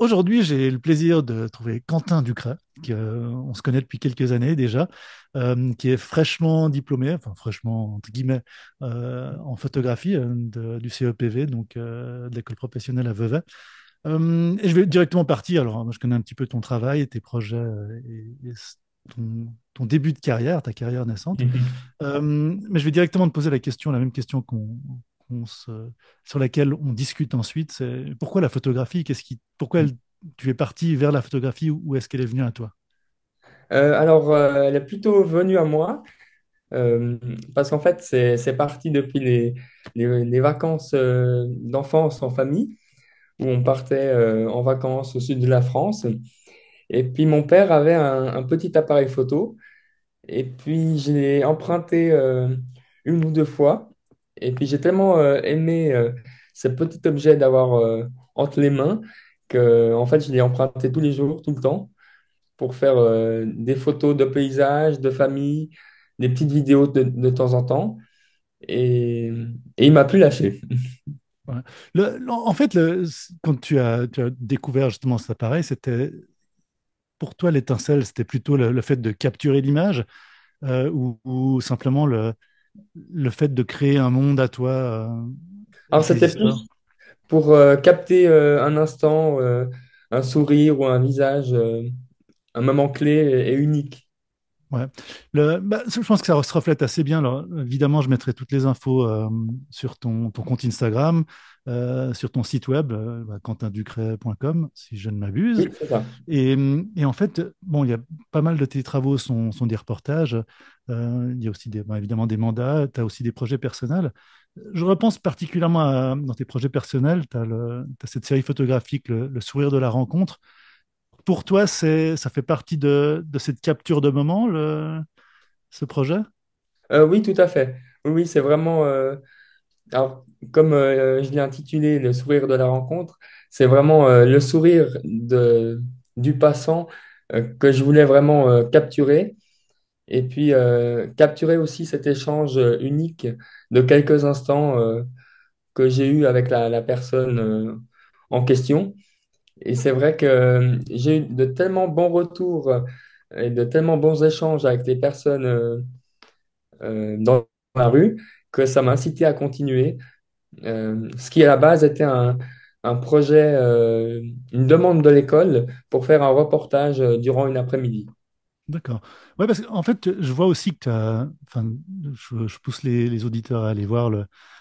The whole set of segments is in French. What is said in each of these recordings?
Aujourd'hui, j'ai le plaisir de trouver Quentin Ducret, on se connaît depuis quelques années déjà, qui est fraîchement diplômé, enfin fraîchement entre guillemets, en photographie du CEPV, donc de l'école professionnelle à Vevey. Et je vais directement partir. Alors, moi, je connais un petit peu ton travail et tes projets et ton début de carrière, ta carrière naissante. Mais je vais directement te poser la même question qu'on se- sur laquelle on discute ensuite. C'est pourquoi la photographie? Tu es parti vers la photographie ou est-ce qu'elle est venue à toi? Elle est plutôt venue à moi euh, parce qu'en fait, c'est parti depuis les vacances d'enfance en famille où on partait en vacances au sud de la France. Et puis, mon père avait un petit appareil photo et puis je l'ai emprunté une ou deux fois. Et puis, j'ai tellement aimé ce petit objet d'avoir entre les mains que, en fait, je l'ai emprunté tous les jours, tout le temps pour faire des photos de paysages, de famille, des petites vidéos de temps en temps. Et, et il m'a plus lâché. Ouais. En fait, quand tu as découvert justement cet appareil, c'était pour toi l'étincelle, c'était plutôt le fait de capturer l'image ou simplement le fait de créer un monde à toi Alors avec des c'était histoires. plus pour capter un instant, un sourire ou un visage, un moment clé et unique. Ouais. Je pense que ça se reflète assez bien. Alors, évidemment, je mettrai toutes les infos sur ton compte Instagram, sur ton site web, quentinducret.com, si je ne m'abuse. Oui, c'est ça. Et en fait, bon, il y a pas mal de tes travaux sont des reportages. Il y a aussi évidemment des mandats. Tu as aussi des projets personnels. Je repense particulièrement dans tes projets personnels. Tu as, cette série photographique, le sourire de la rencontre. Pour toi, ça fait partie de cette capture de moment, ce projet? Oui, tout à fait. Oui, oui, c'est vraiment. Alors, comme je l'ai intitulé Le sourire de la rencontre, c'est vraiment le sourire du passant que je voulais vraiment capturer. Et puis, capturer aussi cet échange unique de quelques instants que j'ai eu avec la personne en question. Et c'est vrai que j'ai eu de tellement bons retours et de tellement bons échanges avec les personnes dans la rue que ça m'a incité à continuer. Ce qui à la base était un projet, une demande de l'école pour faire un reportage durant une après-midi. D'accord. Ouais, parce qu'en fait, je vois aussi que tu as, enfin, je pousse les auditeurs à aller voir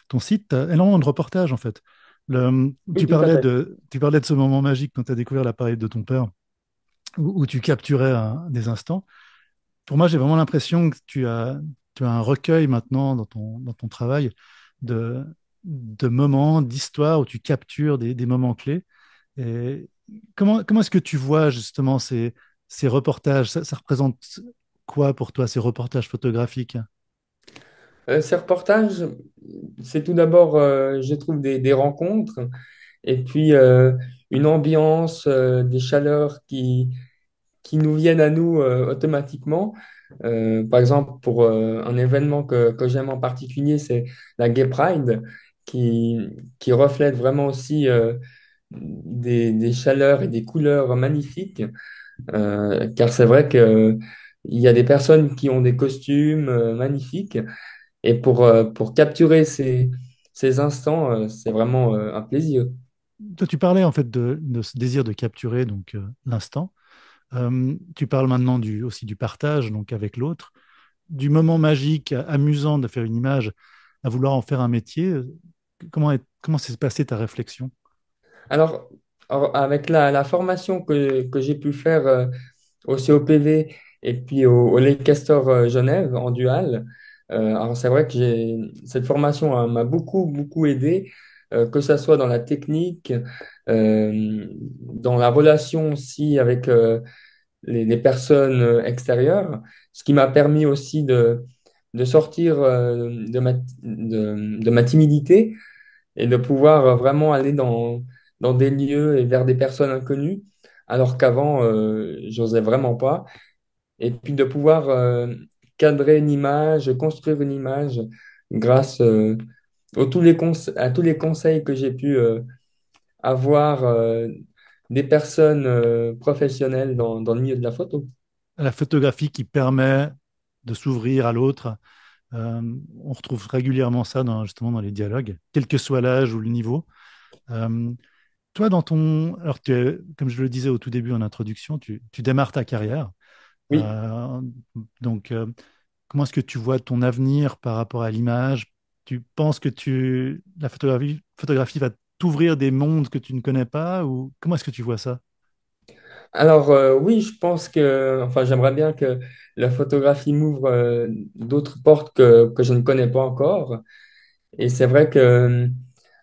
ton site. Tu as énormément de reportages, en fait. Oui, tout à fait. Tu parlais de ce moment magique quand tu as découvert l'appareil de ton père, où tu capturais des instants. Pour moi, j'ai vraiment l'impression que tu as un recueil maintenant dans ton travail de, de moments, d'histoires où tu captures des moments clés. Et comment est-ce que tu vois justement ces reportages? Ça représente quoi pour toi, ces reportages photographiques? Ces reportages, c'est tout d'abord, je trouve, des rencontres et puis une ambiance, des chaleurs qui nous viennent à nous automatiquement. Par exemple, pour un événement que j'aime en particulier, c'est la Gay Pride, qui, qui reflète vraiment aussi des chaleurs et des couleurs magnifiques. Car c'est vrai que il y a des personnes qui ont des costumes magnifiques. Et pour capturer ces instants, c'est vraiment un plaisir. Toi, tu parlais en fait de ce désir de capturer donc l'instant. Tu parles maintenant aussi du partage donc avec l'autre, du moment magique, amusant de faire une image, à vouloir en faire un métier. Comment s'est passée ta réflexion? Alors, avec la formation que j'ai pu faire au COPV et puis au Lancaster Genève en dual, alors c'est vrai que cette formation m'a beaucoup, beaucoup aidé, que ce soit dans la technique, dans la relation aussi avec les personnes extérieures, ce qui m'a permis aussi de sortir de ma timidité et de pouvoir vraiment aller dans des lieux et vers des personnes inconnues, alors qu'avant, j'osais vraiment pas. Et puis de pouvoir cadrer une image, construire une image grâce à tous les conseils que j'ai pu avoir des personnes professionnelles dans le milieu de la photo. La photographie qui permet de s'ouvrir à l'autre. Euh, on retrouve régulièrement ça justement dans les dialogues, quel que soit l'âge ou le niveau. Euh, Toi, alors comme je le disais au tout début en introduction, tu démarres ta carrière. Oui. Euh, donc, comment est-ce que tu vois ton avenir par rapport à l'image? Tu penses que la photographie va t'ouvrir des mondes que tu ne connais pas ou comment est-ce que tu vois ça? Alors oui, je pense que, enfin, j'aimerais bien que la photographie m'ouvre d'autres portes que je ne connais pas encore. Et c'est vrai que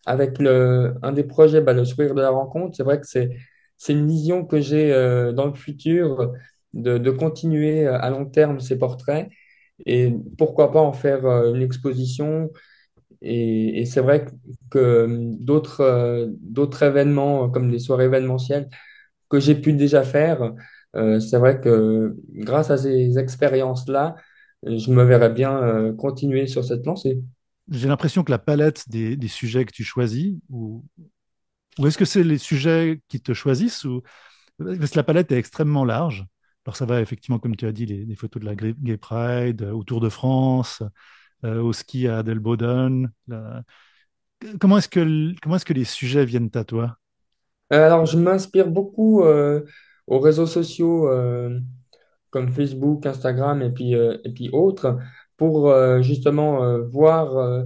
avec un des projets, bah, le sourire de la rencontre, c'est vrai que c'est une vision que j'ai dans le futur de continuer à long terme ces portraits et pourquoi pas en faire une exposition. Et c'est vrai que d'autres événements comme des soirées événementielles que j'ai pu déjà faire, c'est vrai que grâce à ces expériences-là, je me verrais bien continuer sur cette lancée. J'ai l'impression que la palette des sujets que tu choisis, ou est-ce que c'est les sujets qui te choisissent, ou parce que la palette est extrêmement large. Alors ça va effectivement, comme tu as dit, les photos de la Gay Pride, au Tour de France, au ski à Adelboden. Comment est-ce que les sujets viennent à toi? Alors, je m'inspire beaucoup aux réseaux sociaux comme Facebook, Instagram et puis autres pour justement voir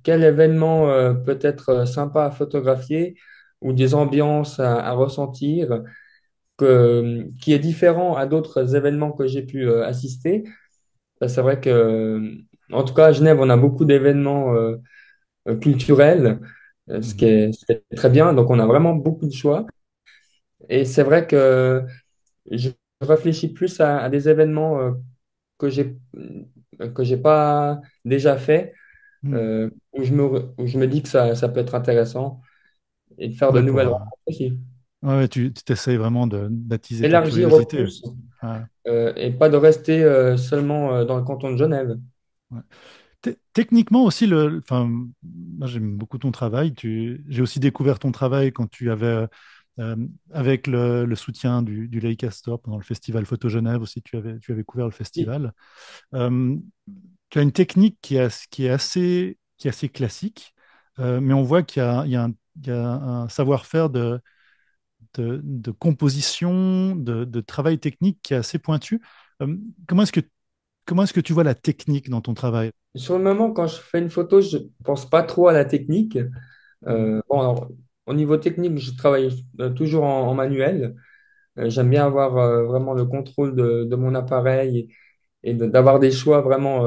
quel événement peut être sympa à photographier ou des ambiances à ressentir qui est différent à d'autres événements que j'ai pu assister. C'est vrai que, en tout cas, à Genève, on a beaucoup d'événements culturels, Mhm. ce qui est très bien. Donc, on a vraiment beaucoup de choix. Et c'est vrai que je réfléchis plus à des événements que j'ai pas déjà fait, Hmm. où je me dis que ça peut être intéressant et de faire de Ouais, nouvelles rencontres aussi. ouais, tu t'essayes vraiment d'attiser ta Élargir au curiosité. plus Ouais, et pas de rester seulement dans le canton de Genève. ouais. Techniquement aussi, enfin, moi j'aime beaucoup ton travail. J'ai aussi découvert ton travail quand tu avais, euh, avec le soutien du Leica Store pendant le festival Photo Genève aussi, tu avais couvert le Oui. festival. Euh, Tu as une technique qui est assez classique, mais on voit qu'il y a un savoir-faire de composition, de travail technique qui est assez pointu. Euh, comment est-ce que, comment est-ce que tu vois la technique dans ton travail? Sur le moment, quand je fais une photo, je pense pas trop à la technique. Mhm. Bon, alors, au niveau technique, je travaille toujours en manuel. J'aime bien avoir vraiment le contrôle de mon appareil et d'avoir des choix vraiment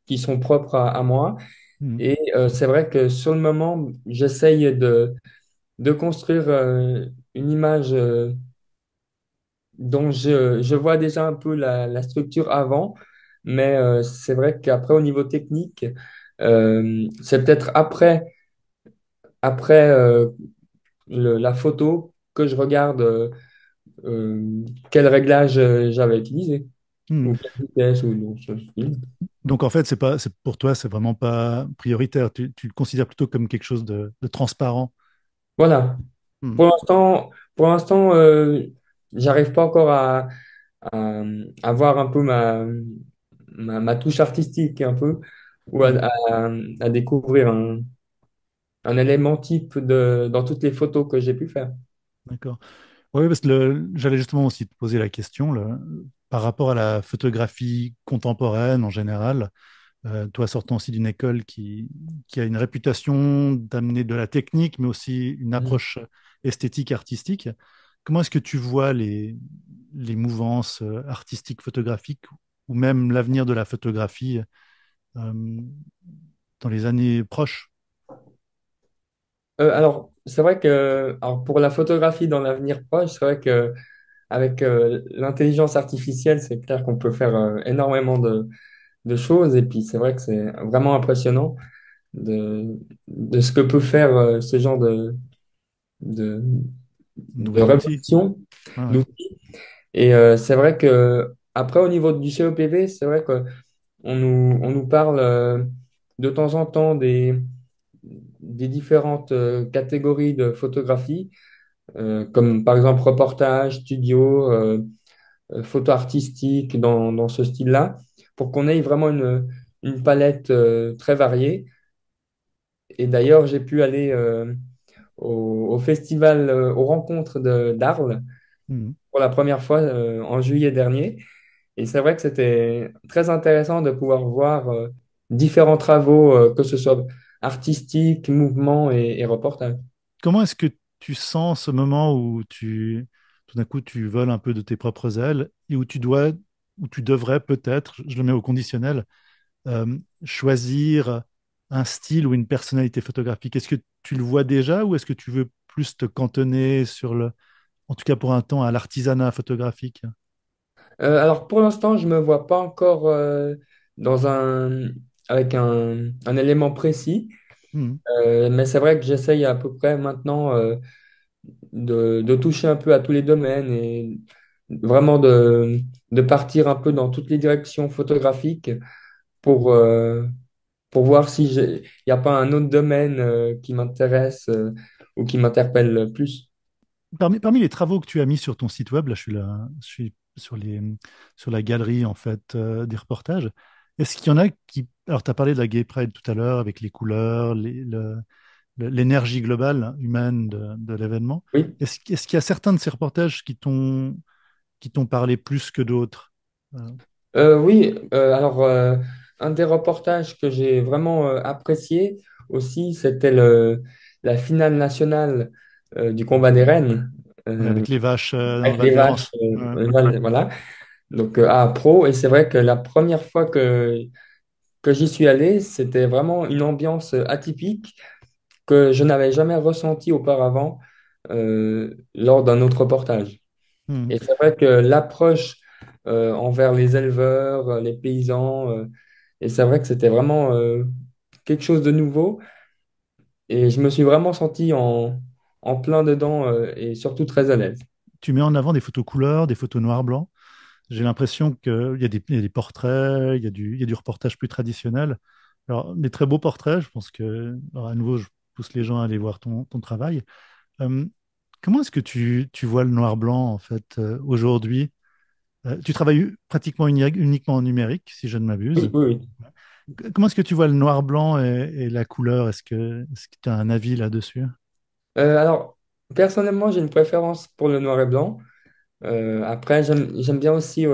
qui sont propres à moi. Mhm. Et c'est vrai que sur le moment, j'essaye de construire une image dont je vois déjà un peu la structure avant, mais c'est vrai qu'après, au niveau technique, c'est peut-être après la photo que je regarde quel réglage j'avais utilisé Mhm. ou quelle vitesse ou non, ce style. Donc en fait, pour toi, c'est vraiment pas prioritaire. Tu le considères plutôt comme quelque chose de transparent. Voilà. Mhm. Pour l'instant, j'arrive pas encore à avoir un peu ma touche artistique un peu ou Mhm. à découvrir un élément type dans toutes les photos que j'ai pu faire. D'accord. Oui, parce que j'allais justement aussi te poser la question par rapport à la photographie contemporaine en général. Toi sortant aussi d'une école qui a une réputation d'amener de la technique, mais aussi une Mhm. approche esthétique, artistique. Comment est-ce que tu vois les mouvances artistiques, photographiques, ou même l'avenir de la photographie euh, dans les années proches? Alors, c'est vrai que alors pour la photographie dans l'avenir proche, c'est vrai que avec l'intelligence artificielle, c'est clair qu'on peut faire énormément de choses. Et puis, c'est vrai que c'est vraiment impressionnant de, de ce que peut faire ce genre de, de Nouvel outil. révolution. Ah ouais. d'outils. Et c'est vrai que après, au niveau du CEPV, c'est vrai qu'on on nous parle de temps en temps des différentes catégories de photographie. comme par exemple reportage, studio, photo artistique dans ce style-là, pour qu'on ait vraiment une palette très variée. Et d'ailleurs, j'ai pu aller au festival, aux rencontres d'Arles Mhm. pour la première fois en juillet dernier. Et c'est vrai que c'était très intéressant de pouvoir voir différents travaux, que ce soit artistiques, mouvements et reportages. Comment est-ce que tu sens ce moment où tout d'un coup, tu voles un peu de tes propres ailes et où tu devrais peut-être, je le mets au conditionnel, choisir un style ou une personnalité photographique? Est-ce que tu le vois déjà ou est-ce que tu veux plus te cantonner en tout cas pour un temps, à l'artisanat photographique? Alors pour l'instant, je me vois pas encore dans avec un élément précis. Mhm. Mais c'est vrai que j'essaye à peu près maintenant de toucher un peu à tous les domaines et vraiment de partir un peu dans toutes les directions photographiques pour, euh, pour voir si il n'y a pas un autre domaine qui m'intéresse ou qui m'interpelle plus. Parmi les travaux que tu as mis sur ton site web, je suis sur la galerie en fait des reportages. Est-ce qu'il y en a qui... Alors, tu as parlé de la Gay Pride tout à l'heure avec les couleurs, l'énergie globale hein, humaine de l'événement. Oui. Est-ce qu'il y a certains de ces reportages qui t'ont parlé plus que d'autres? Oui, alors un des reportages que j'ai vraiment apprécié aussi, c'était la finale nationale du combat des reines Ouais, euh, avec les vaches dans le avec Val les vaches, d'Erens. Ouais. voilà. Donc à Pro, et c'est vrai que la première fois que j'y suis allé, c'était vraiment une ambiance atypique que je n'avais jamais ressentie auparavant lors d'un autre reportage. Hmm. Et c'est vrai que l'approche envers les éleveurs, les paysans, et c'est vrai que c'était vraiment quelque chose de nouveau. Et je me suis vraiment senti en plein dedans et surtout très à l'aise. Tu mets en avant des photos couleurs, des photos noir-blanc. J'ai l'impression il y a des portraits, il y a du reportage plus traditionnel. Alors, des très beaux portraits, je pense que, alors, à nouveau, je pousse les gens à aller voir ton travail. Euh, Comment est-ce que tu vois le noir-blanc, en fait, aujourd'hui? Tu travailles pratiquement uniquement en numérique, si je ne Oui, m'abuse. oui, oui. Comment est-ce que tu vois le noir-blanc et la couleur? Est-ce que tu as un avis là-dessus? Alors, personnellement, j'ai une préférence pour le noir et blanc. Après, j'aime bien aussi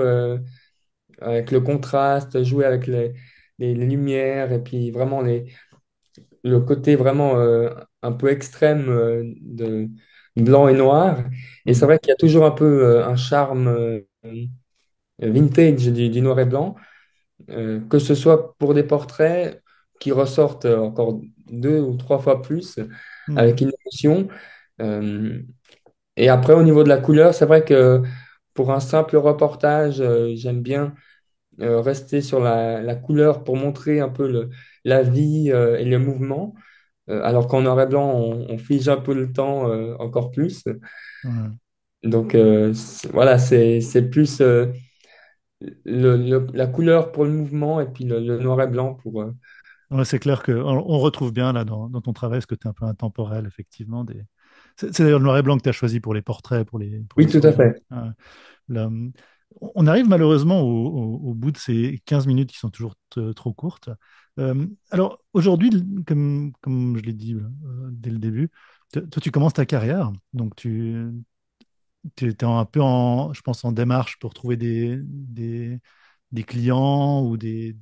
avec le contraste, jouer avec les lumières et puis vraiment le côté vraiment un peu extrême de blanc et noir. Et c'est Hmm. vrai qu'il y a toujours un peu un charme vintage du noir et blanc, que ce soit pour des portraits qui ressortent encore deux ou trois fois plus Hmm. avec une émotion. Euh, et après, au niveau de la couleur, c'est vrai que pour un simple reportage, j'aime bien rester sur la couleur pour montrer un peu la vie et le mouvement. Alors qu'en noir et blanc, on fige un peu le temps encore plus. Ouais. Donc voilà, c'est plus la couleur pour le mouvement et puis le noir et blanc pour... Ouais, c'est clair on retrouve bien là dans ton travail ce côté un peu intemporel, effectivement. C'est d'ailleurs le noir et blanc que tu as choisi pour les portraits, pour les Oui, tout à sourires. fait. Ouais. Là, on arrive malheureusement au bout de ces 15 minutes qui sont toujours trop courtes. Alors aujourd'hui, comme je l'ai dit dès le début, toi tu commences ta carrière, donc tu es un peu je pense, en démarche pour trouver des clients ou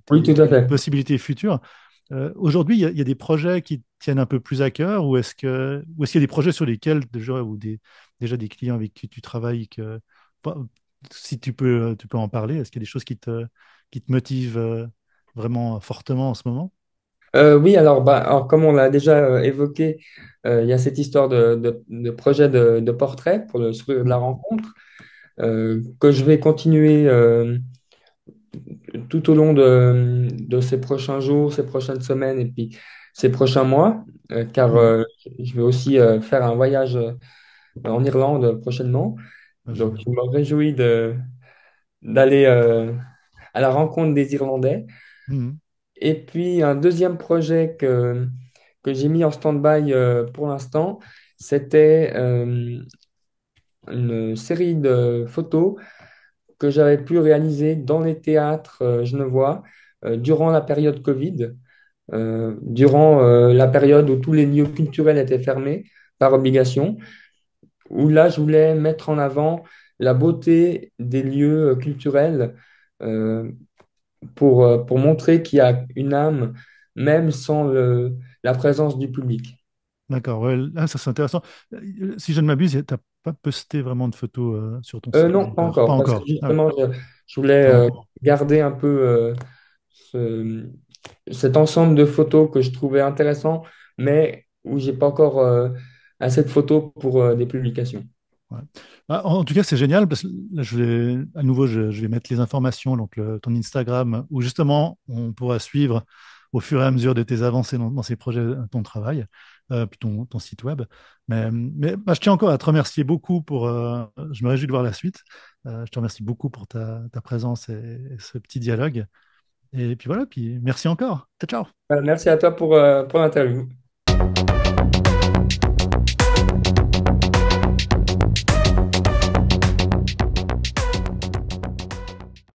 Oui, tout à des fait. possibilités futures. Aujourd'hui, il y a des projets qui te tiennent un peu plus à cœur ou est-ce qu'il y a des projets sur lesquels déjà des clients avec qui tu travailles enfin, si tu peux en parler, est-ce qu'il y a des choses qui te motivent vraiment fortement en ce moment? Oui, alors, bah, alors, comme on l'a déjà évoqué, il y a cette histoire de projet de portrait pour le sourire de la Hmm. rencontre que je vais continuer tout au long de ces prochains jours, ces prochaines semaines et puis ces prochains mois, car Hmm. je vais aussi faire un voyage en Irlande prochainement. Ah, Donc, génial. je me réjouis d'aller à la rencontre des Irlandais. Hmm. Et puis, un deuxième projet que j'ai mis en stand-by pour l'instant, c'était une série de photos que j'avais pu réaliser dans les théâtres genevois durant la période Covid, durant la période où tous les lieux culturels étaient fermés par obligation, où là, je voulais mettre en avant la beauté des lieux culturels euh, pour montrer qu'il y a une âme, même sans la présence du public. D'accord, ouais, là, ça c'est intéressant. Si je ne m'abuse, tu n'as pas posté vraiment de photos sur ton site Non, pas encore. Pas encore, parce que encore. Ah ouais, justement, je voulais c'est en cours. garder un peu ce- cet ensemble de photos que je trouvais intéressant, mais où j'ai pas encore assez de photos pour des publications. Ouais. Ah, en tout cas, c'est génial parce que là, à nouveau, je vais mettre les informations, donc ton Instagram, où justement, on pourra suivre au fur et à mesure de tes avancées dans ces projets, ton travail, puis ton site web. Mais bah, je tiens encore à te remercier beaucoup je me réjouis de voir la suite. Je te remercie beaucoup pour ta présence et ce petit dialogue. Et puis voilà, puis merci encore. Ciao, ciao. Merci à toi pour l'interview.